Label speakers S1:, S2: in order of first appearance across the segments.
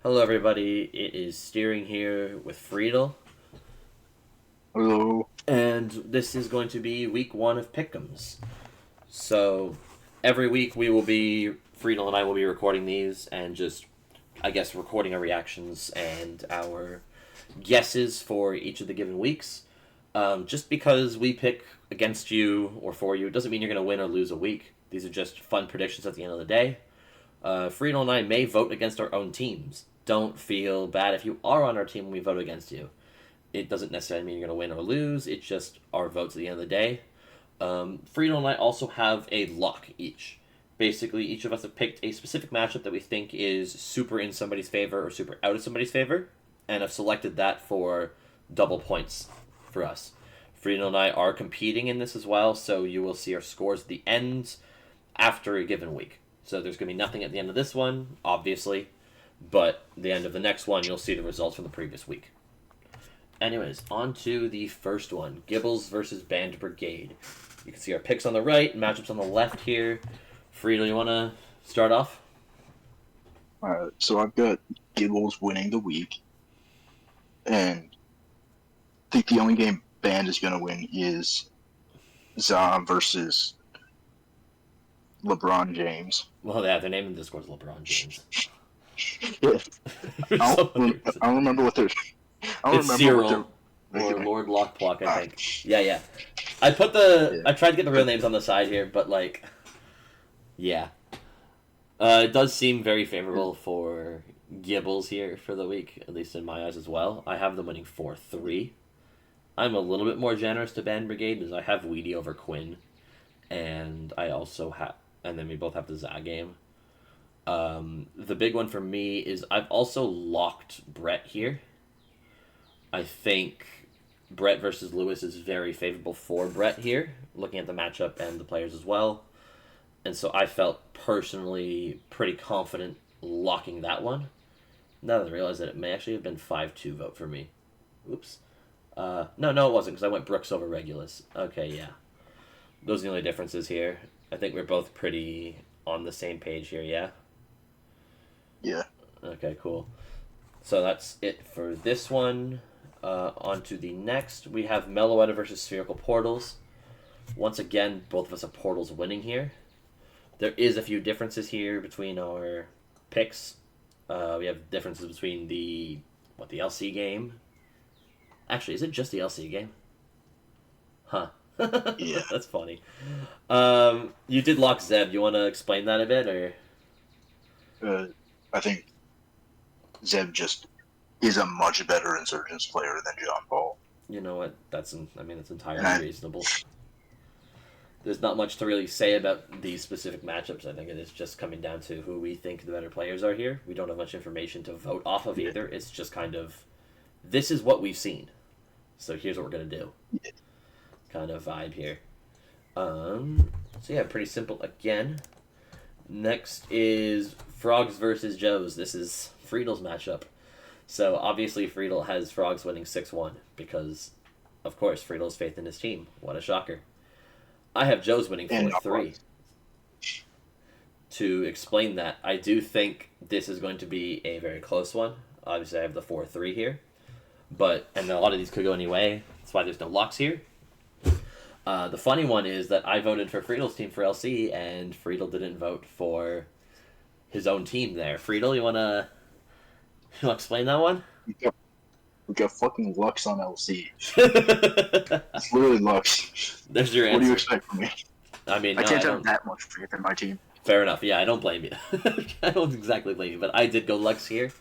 S1: Hello, everybody. It is Steering here with Freetle,
S2: Hello.
S1: and this is going to be week one of Pickems. So, every week Freetle and I will be recording these and just, I guess, recording our reactions and our guesses for each of the given weeks. Just because we pick against you or for you doesn't mean you're going to win or lose a week. These are just fun predictions at the end of the day. Freetle and I may vote against our own teams. Don't feel bad if you are on our team when we vote against you. It doesn't necessarily mean you're going to win or lose. It's just our votes at the end of the day. Freetle and I also have a lock each. Basically, each of us have picked a specific matchup that we think is super in somebody's favor or super out of somebody's favor, and have selected that for double points for us. Freetle and I are competing in this as well, so you will see our scores at the end after a given week. So there's going to be nothing at the end of this one, obviously, but the end of the next one, you'll see the results from the previous week. Anyways, on to the first one, Gibbles versus Band Brigade. You can see our picks on the right, matchups on the left here. Friedel, you want to start off?
S2: Alright, so I've got Gibbles winning the week, and I think the only game Band is going to win is Zom versus LeBron James.
S1: Well, yeah, their name in Discord is LeBron James.
S2: Yeah. I don't remember what they're.
S1: It's Cyril or Lord Lockplock, I think. Yeah. I tried to get the real names on the side here, but yeah. It does seem very favorable for Gibbles here for the week, at least in my eyes as well. I have them winning 4-3. I'm a little bit more generous to Band Brigade because I have Weedy over Quinn, and I also have, and then we both have the Za game. The big one for me is I've also locked Brett here. I think Brett versus Lewis is very favorable for Brett here, looking at the matchup and the players as well. And so I felt personally pretty confident locking that one. Now that I realize that it may actually have been 5-2 vote for me. Oops. No, it wasn't, because I went Brooks over Regulus. Okay, yeah. Those are the only differences here. I think we're both pretty on the same page here, yeah?
S2: Yeah.
S1: Okay, cool. So that's it for this one. On to the next. We have Meloetta versus Spherical Portals. Once again, both of us have Portals winning here. There is a few differences here between our picks. We have differences between the LC game. Actually, is it just the LC game? Huh.
S2: Yeah.
S1: That's funny. You did lock Zeb. You want to explain that a bit, or?
S2: I think Zeb just is a much better Insurgents player than John Paul.
S1: You know what? That's entirely reasonable. There's not much to really say about these specific matchups. I think it is just coming down to who we think the better players are here. We don't have much information to vote off of either. It's just kind of, this is what we've seen, so here's what we're going to do. Kind of vibe here. So yeah, pretty simple again. Next is Frogs versus Joes. This is Friedel's matchup. So obviously Freetle has Frogs winning 6-1 because, of course, Friedel's faith in his team. What a shocker. I have Joe's winning 4-3. To explain that, I do think this is going to be a very close one. Obviously, I have the 4-3 here. And a lot of these could go any way. That's why there's no locks here. The funny one is that I voted for Friedel's team for LC, and Freetle didn't vote for his own team there. Freetle, you want to explain that one?
S2: We got fucking Lux on LC. It's literally Lux.
S1: There's your answer.
S2: What do you expect from me?
S1: I mean,
S3: I can't have that much faith in my team.
S1: Fair enough. Yeah, I don't blame you. I don't exactly blame you, but I did go Lux here.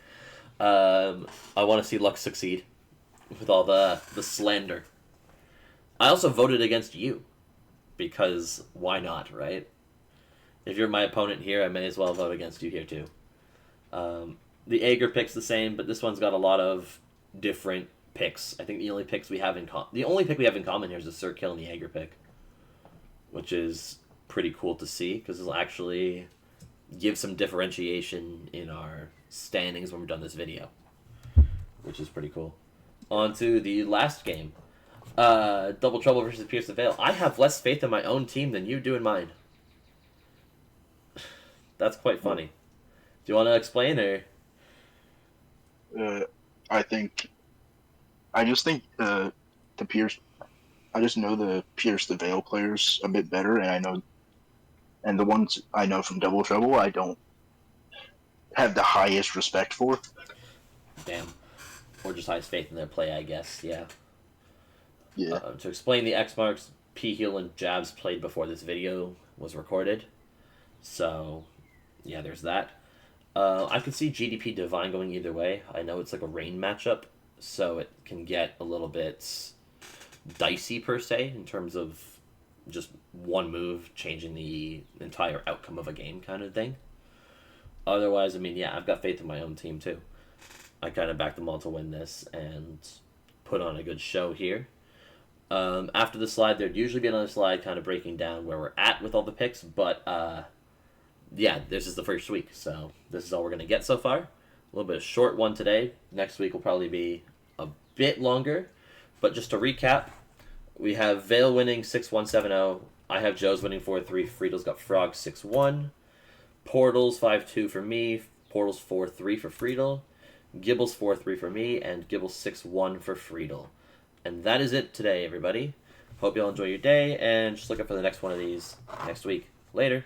S1: I want to see Lux succeed with all the slander. I also voted against you because why not, right? If you're my opponent here, I may as well vote against you here too. The Ager pick's the same, but this one's got a lot of different picks. I think the only pick we have in common here is the Sir Kill and the Ager pick, which is pretty cool to see because it'll actually give some differentiation in our standings when we're done this video, which is pretty cool. On to the last game. Double Trouble versus Pierce the Veil. I have less faith in my own team than you do in mine. That's quite funny. Do you want to explain, or?
S2: I think I just think the Pierce. I just know the Pierce the Veil players a bit better, and the ones I know from Double Trouble, I don't have the highest respect for.
S1: Damn. Or just highest faith in their play, I guess. Yeah.
S2: Yeah,
S1: To explain the X marks, P heal and jabs played before this video was recorded. So, yeah, there's that. I could see GDP Divine going either way. I know it's like a rain matchup, so it can get a little bit dicey per se in terms of just one move changing the entire outcome of a game kind of thing. Otherwise, I mean, yeah, I've got faith in my own team too. I kind of backed them all to win this and put on a good show here. After the slide, there'd usually be another slide kind of breaking down where we're at with all the picks, but yeah, this is the first week, so this is all we're going to get so far. A little bit of short one today. Next week will probably be a bit longer, but just to recap, we have Vale winning 6-1-7-0. I have Joe's winning 4-3. Freetle's got Frog 6-1. Portals 5-2 for me. Portals 4-3 for Freetle. Gibbles 4-3 for me, and Gibbles 6-1 for Freetle. And that is it today, everybody. Hope you all enjoy your day, and just looking for the next one of these next week. Later.